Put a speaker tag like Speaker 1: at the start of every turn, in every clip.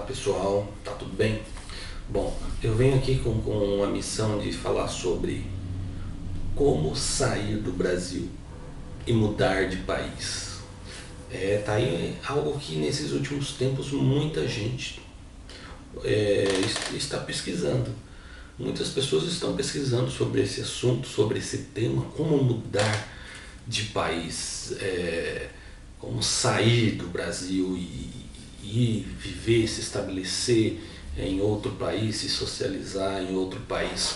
Speaker 1: pessoal, tá tudo bem? Bom, eu venho aqui com a missão de falar sobre como sair do Brasil e mudar de país. Tá aí algo que nesses últimos tempos muita gente está pesquisando. Muitas pessoas estão pesquisando sobre esse assunto, sobre esse tema, como mudar de país, como sair do Brasil e viver, se estabelecer em outro país, se socializar em outro país.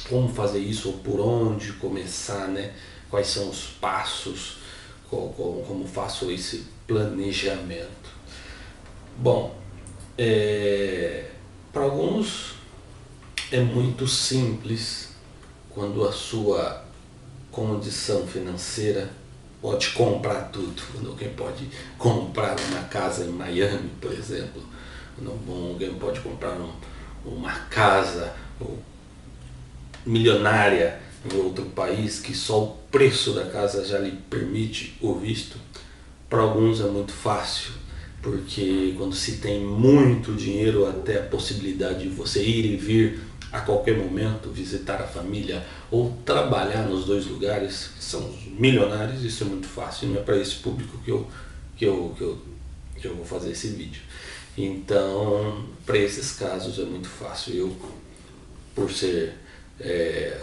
Speaker 1: Como fazer isso ou por onde começar, né? Quais são os passos, como faço esse planejamento. Bom, para alguns é muito simples quando a sua condição financeira pode comprar tudo. Quando alguém pode comprar uma casa em Miami, por exemplo, quando alguém pode comprar uma casa milionária em outro país, que só o preço da casa já lhe permite o visto. Para alguns é muito fácil, porque quando se tem muito dinheiro, até a possibilidade de você ir e vir a qualquer momento, visitar a família ou trabalhar nos dois lugares, que são os milionários, isso é muito fácil. Não é para esse público que eu vou fazer esse vídeo. Então, para esses casos é muito fácil. Eu, por ser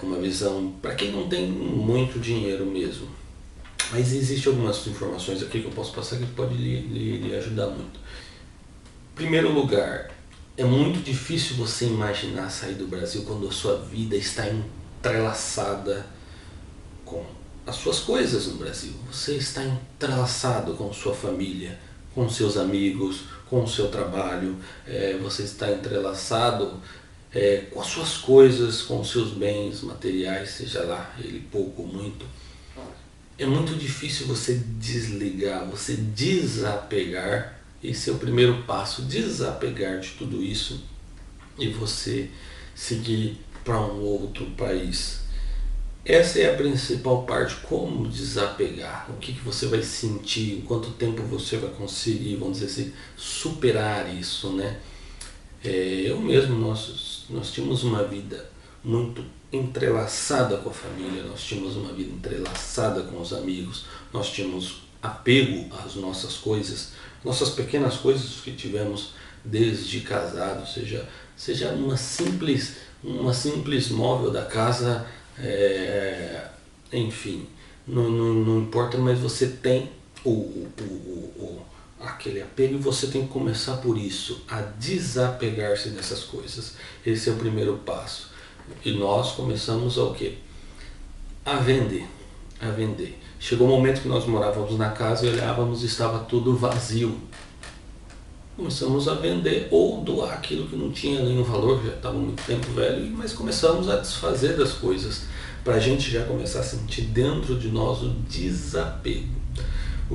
Speaker 1: uma visão para quem não tem muito dinheiro mesmo, mas existem algumas informações aqui que eu posso passar que pode lhe ajudar muito. Em primeiro lugar, é muito difícil você imaginar sair do Brasil quando a sua vida está entrelaçada com as suas coisas no Brasil. Você está entrelaçado com sua família, com seus amigos, com o seu trabalho, você está entrelaçado com as suas coisas, com os seus bens materiais, seja lá ele pouco ou muito. É muito difícil você desligar, você desapegar. Esse é o primeiro passo, desapegar de tudo isso e você seguir para um outro país. Essa é a principal parte, como desapegar, o que você vai sentir, em quanto tempo você vai conseguir, vamos dizer assim, superar isso, né? Eu mesmo, nós tínhamos uma vida muito entrelaçada com a família, nós tínhamos uma vida entrelaçada com os amigos, nós tínhamos apego às nossas coisas, nossas pequenas coisas que tivemos desde casado, seja uma simples móvel da casa, enfim, não importa, mas você tem aquele apego e você tem que começar por isso, a desapegar-se dessas coisas. Esse é o primeiro passo. E nós começamos a quê? A vender. Chegou um momento que nós morávamos na casa e olhávamos e estava tudo vazio. Começamos a vender ou doar aquilo que não tinha nenhum valor, já estava muito tempo velho, mas começamos a desfazer das coisas, para a gente já começar a sentir dentro de nós o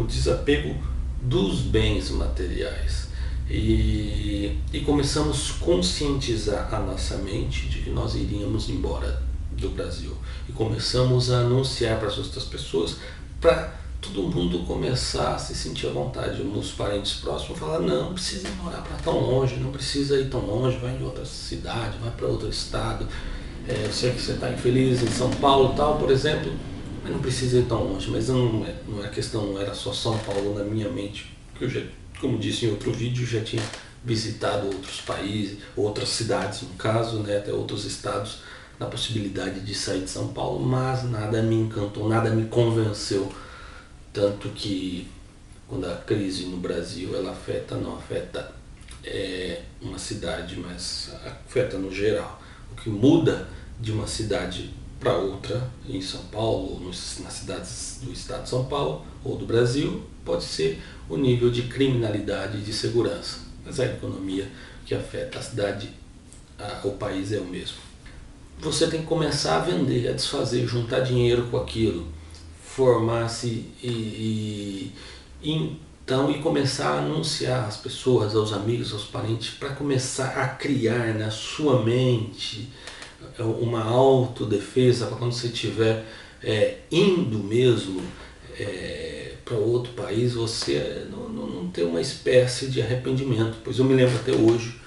Speaker 1: desapego dos bens materiais. E começamos a conscientizar a nossa mente de que nós iríamos embora do Brasil. E começamos a anunciar para as outras pessoas, para todo mundo começar a se sentir à vontade. Os parentes próximos falaram, não precisa ir morar para tão longe, não precisa ir tão longe, vai em outra cidade, vai para outro estado. Eu sei que você está infeliz em São Paulo tal, por exemplo, mas não precisa ir tão longe. Mas não é questão, não era só São Paulo na minha mente, que eu já, como disse em outro vídeo, já tinha visitado outros países, outras cidades no caso, né, até outros estados, na possibilidade de sair de São Paulo, mas nada me encantou, nada me convenceu. Tanto que quando a crise no Brasil ela não afeta uma cidade, mas afeta no geral. O que muda de uma cidade para outra, em São Paulo, ou nas cidades do estado de São Paulo ou do Brasil, pode ser o nível de criminalidade e de segurança. Mas a economia que afeta a cidade, o país é o mesmo. Você tem que começar a vender, a desfazer, juntar dinheiro com aquilo, formar-se e começar a anunciar às pessoas, aos amigos, aos parentes, para começar a criar na sua mente uma autodefesa para quando você estiver indo mesmo para outro país, você não ter uma espécie de arrependimento, pois eu me lembro até hoje,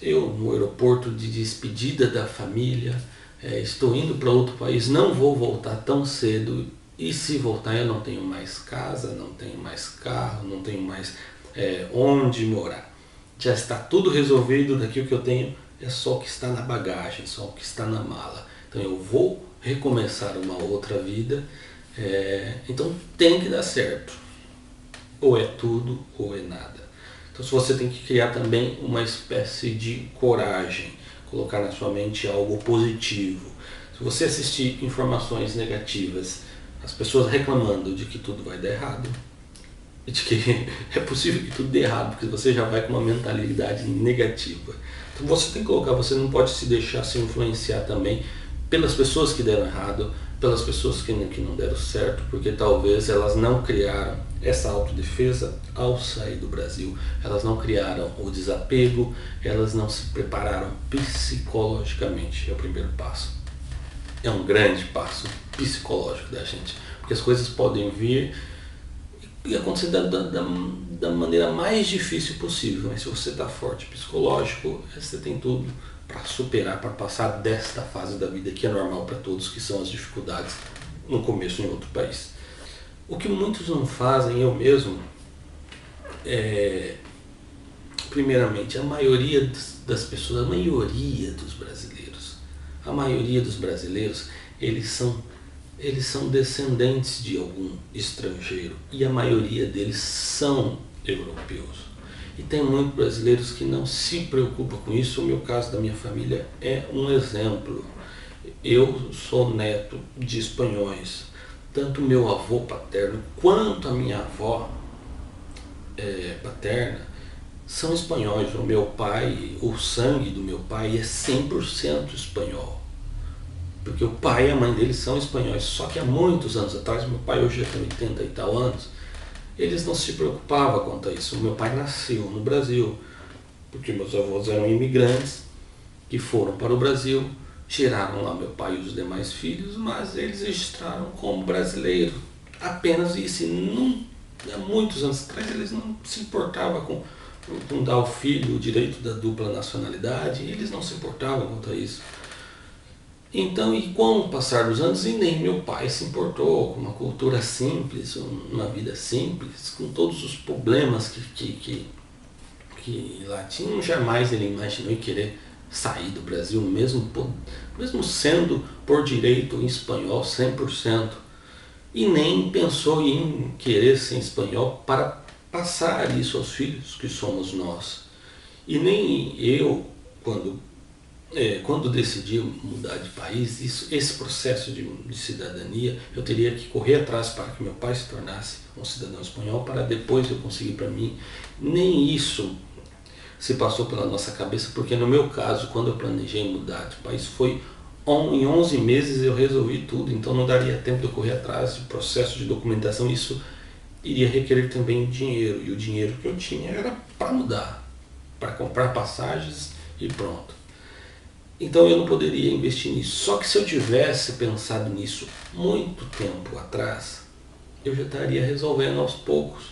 Speaker 1: eu no aeroporto de despedida da família, estou indo para outro país, não vou voltar tão cedo, e se voltar eu não tenho mais casa, não tenho mais carro, não tenho mais onde morar. Já está tudo resolvido, daqui o que eu tenho é só o que está na bagagem, só o que está na mala. Então eu vou recomeçar uma outra vida, então tem que dar certo. Ou é tudo ou é nada. Então você tem que criar também uma espécie de coragem, colocar na sua mente algo positivo. Se você assistir informações negativas, as pessoas reclamando de que tudo vai dar errado, e de que é possível que tudo dê errado, porque você já vai com uma mentalidade negativa. Então você tem que colocar, você não pode se deixar se influenciar também pelas pessoas que deram errado, pelas pessoas que não deram certo, porque talvez elas não criaram essa autodefesa ao sair do Brasil, elas não criaram o desapego, elas não se prepararam psicologicamente. É o primeiro passo. É um grande passo psicológico da gente, porque as coisas podem vir e acontecer da maneira mais difícil possível, mas se você está forte psicológico, você tem tudo para superar, para passar desta fase da vida que é normal para todos, que são as dificuldades no começo em outro país. O que muitos não fazem, eu mesmo, primeiramente, a maioria das pessoas, a maioria dos brasileiros, eles são descendentes de algum estrangeiro, e a maioria deles são europeus. E tem muitos brasileiros que não se preocupam com isso. O meu caso da minha família é um exemplo. Eu sou neto de espanhóis. Tanto meu avô paterno quanto a minha avó paterna são espanhóis. O meu pai, o sangue do meu pai é 100% espanhol. Porque o pai e a mãe dele são espanhóis. Só que há muitos anos atrás, meu pai hoje já tem 80 e tal anos, eles não se preocupavam quanto a isso. O meu pai nasceu no Brasil, porque meus avós eram imigrantes, que foram para o Brasil, tiraram lá meu pai e os demais filhos, mas eles registraram como brasileiro. Apenas isso. Há muitos anos atrás eles não se importavam com dar ao filho o direito da dupla nacionalidade, eles não se importavam quanto a isso. Então, e com o passar dos anos, e nem meu pai se importou com uma cultura simples, uma vida simples, com todos os problemas que lá tinham, jamais ele imaginou em querer sair do Brasil, mesmo sendo por direito em espanhol 100%, e nem pensou em querer ser espanhol para passar isso aos filhos, que somos nós. E nem eu, quando decidi mudar de país, esse processo de cidadania, eu teria que correr atrás para que meu pai se tornasse um cidadão espanhol, para depois eu conseguir para mim. Nem isso se passou pela nossa cabeça, porque no meu caso, quando eu planejei mudar de país, em 11 meses eu resolvi tudo, então não daria tempo de eu correr atrás do processo de documentação. Isso iria requerer também dinheiro, e o dinheiro que eu tinha era para mudar, para comprar passagens e pronto. Então eu não poderia investir nisso. Só que se eu tivesse pensado nisso muito tempo atrás, eu já estaria resolvendo aos poucos,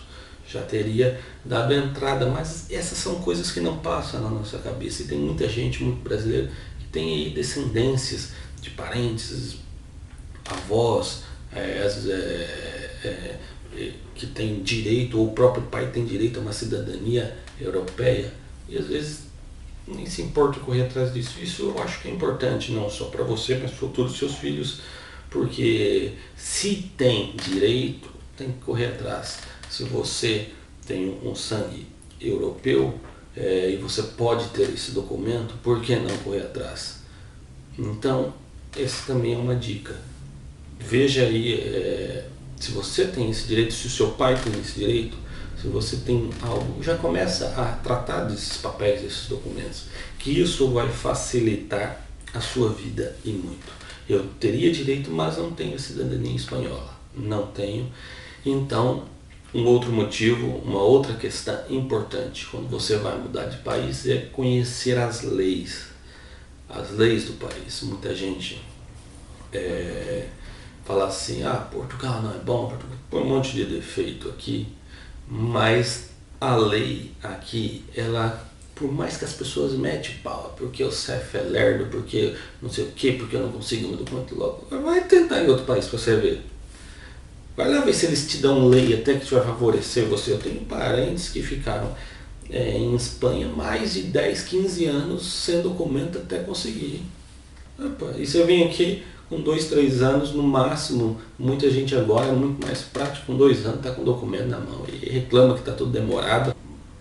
Speaker 1: já teria dado a entrada. Mas essas são coisas que não passam na nossa cabeça. E tem muita gente, muito brasileiro, que tem aí descendências de parentes, avós, que tem direito, ou o próprio pai tem direito a uma cidadania europeia, e às vezes nem se importa correr atrás disso. Isso eu acho que é importante, não só para você, mas para o futuro dos seus filhos, porque se tem direito, tem que correr atrás. Se você tem um sangue europeu, e você pode ter esse documento, por que não correr atrás? Então, essa também é uma dica. Veja aí se você tem esse direito, se o seu pai tem esse direito, se você tem algo, já começa a tratar desses papéis, desses documentos, que isso vai facilitar a sua vida e muito. Eu teria direito, mas não tenho cidadania espanhola, não tenho. Então, um outro motivo, uma outra questão importante quando você vai mudar de país é conhecer as leis do país. Muita gente fala assim, Portugal não é bom, Portugal tem um monte de defeito aqui, mas A lei aqui, ela, por mais que as pessoas metem pau, porque o CEF é lerdo, porque não sei o que, porque eu não consigo meu documento logo, vai tentar em outro país para você ver. Vai lá ver se eles te dão lei até que te vai favorecer você. Eu tenho parentes que ficaram em Espanha mais de 10, 15 anos sem documento até conseguir. Opa, e você vem aqui com 2, 3 anos no máximo. Muita gente agora é muito mais prático, com 2 anos está com o documento na mão e reclama que está tudo demorado.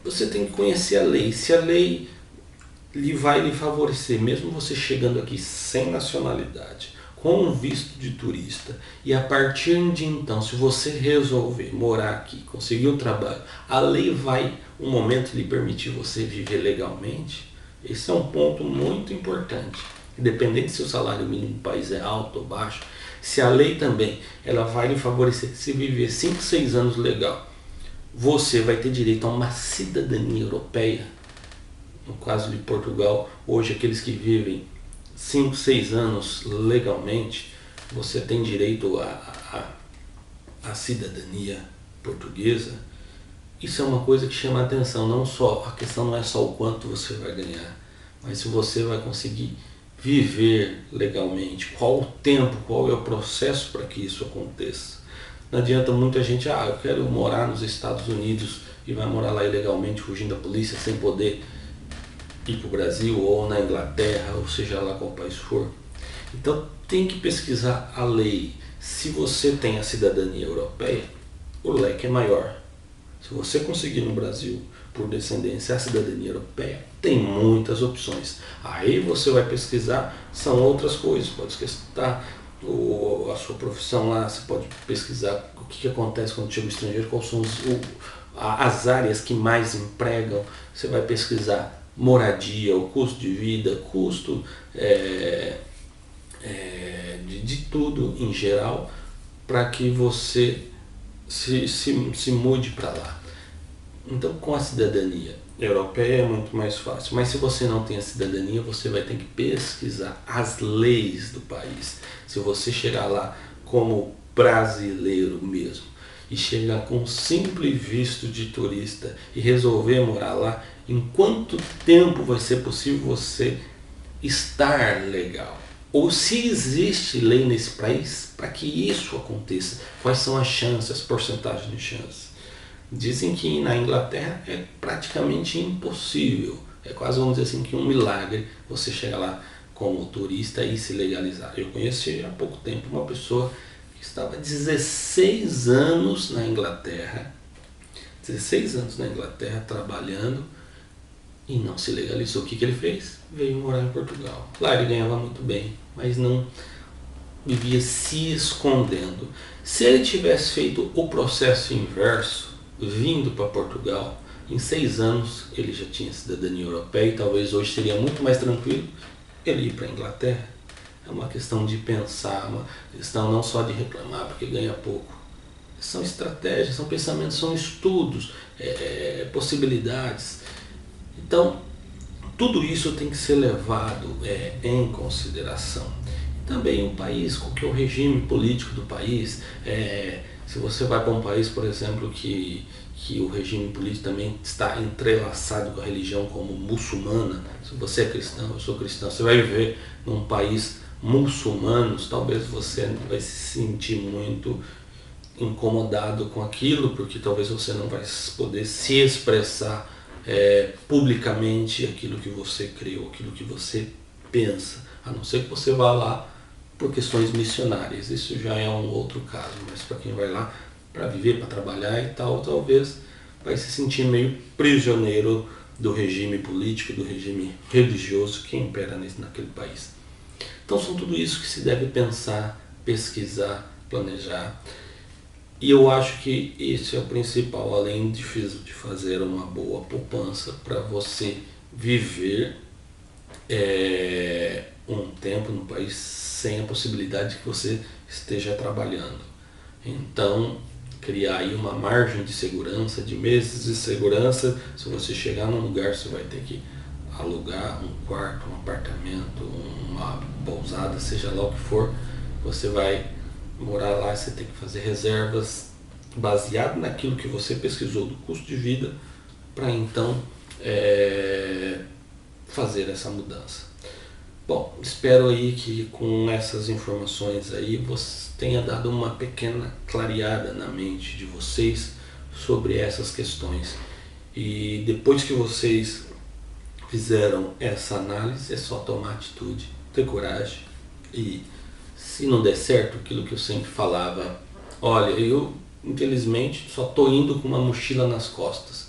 Speaker 1: Você tem que conhecer a lei. Se a lei vai lhe favorecer, mesmo você chegando aqui sem nacionalidade, com um visto de turista, e a partir de então, se você resolver morar aqui, conseguir um trabalho, a lei vai, um momento, lhe permitir você viver legalmente. Esse é um ponto muito importante. Independente se o salário mínimo do país é alto ou baixo, se a lei também ela vai lhe favorecer, se viver 5, 6 anos legal, você vai ter direito a uma cidadania europeia. No caso de Portugal, hoje aqueles que vivem 5, 6 anos legalmente, você tem direito à cidadania portuguesa. Isso é uma coisa que chama a atenção, não só, a questão não é só o quanto você vai ganhar, mas se você vai conseguir viver legalmente, qual o tempo, qual é o processo para que isso aconteça. Não adianta muita gente, eu quero morar nos Estados Unidos e vai morar lá ilegalmente, fugindo da polícia, sem poder ir para o Brasil ou na Inglaterra, ou seja lá qual país for. Então tem que pesquisar a lei. Se você tem a cidadania europeia, o leque é maior. Se você conseguir no Brasil, por descendência, a cidadania europeia, tem muitas opções. Aí você vai pesquisar, são outras coisas, pode pesquisar a sua profissão lá, você pode pesquisar o que acontece quando chega o estrangeiro, quais são as áreas que mais empregam, você vai pesquisar moradia, o custo de vida, custo de tudo em geral, para que você se mude para lá. Então, com a cidadania europeia é muito mais fácil, mas se você não tem a cidadania, você vai ter que pesquisar as leis do país. Se você chegar lá como brasileiro mesmo e chegar com um simples visto de turista e resolver morar lá, em quanto tempo vai ser possível você estar legal? Ou se existe lei nesse país para que isso aconteça? Quais são as chances, as porcentagens de chance? Dizem que na Inglaterra é praticamente impossível. É quase, vamos dizer assim, que um milagre você chegar lá como turista e se legalizar. Eu conheci há pouco tempo uma pessoa que estava 16 anos na Inglaterra, 16 anos na Inglaterra trabalhando e não se legalizou. O que ele fez? Veio morar em Portugal. Lá ele ganhava muito bem, mas não vivia se escondendo. Se ele tivesse feito o processo inverso, vindo para Portugal, em 6 anos ele já tinha cidadania europeia e talvez hoje seria muito mais tranquilo ele ir para a Inglaterra. É uma questão de pensar, uma questão não só de reclamar porque ganha pouco. São estratégias, são pensamentos, são estudos, possibilidades. Então, tudo isso tem que ser levado em consideração. Também o país, qual que é o regime político do país. Se você vai para um país, por exemplo, que o regime político também está entrelaçado com a religião como muçulmana, se você é cristão, eu sou cristão, você vai viver num país muçulmano, talvez você vai se sentir muito incomodado com aquilo, porque talvez você não vai poder se expressar publicamente aquilo que você criou, aquilo que você pensa, a não ser que você vá lá por questões missionárias. Isso já é um outro caso, mas para quem vai lá para viver, para trabalhar e tal, talvez vai se sentir meio prisioneiro do regime político, do regime religioso que impera naquele país. Então são tudo isso que se deve pensar, pesquisar, planejar. E eu acho que esse é o principal, além de fazer uma boa poupança para você viver um tempo no país sem a possibilidade de que você esteja trabalhando. Então, criar aí uma margem de segurança, de meses de segurança. Se você chegar num lugar, você vai ter que alugar um quarto, um apartamento, uma pousada, seja lá o que for. Você vai morar lá, você tem que fazer reservas baseado naquilo que você pesquisou do custo de vida, para então fazer essa mudança. Bom, espero aí que com essas informações aí você tenha dado uma pequena clareada na mente de vocês sobre essas questões. E depois que vocês fizeram essa análise, é só tomar atitude, ter coragem. E se não der certo, aquilo que eu sempre falava, olha, eu infelizmente só estou indo com uma mochila nas costas.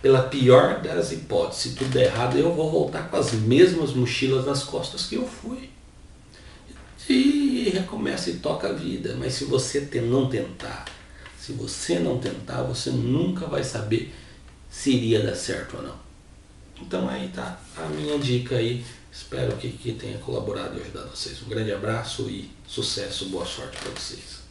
Speaker 1: Pela pior das hipóteses, se tudo der errado, eu vou voltar com as mesmas mochilas nas costas que eu fui. E recomeça e toca a vida. Mas se você não tentar, você nunca vai saber se iria dar certo ou não. Então aí tá a minha dica aí. Espero que tenha colaborado e ajudado vocês. Um grande abraço e sucesso, boa sorte para vocês.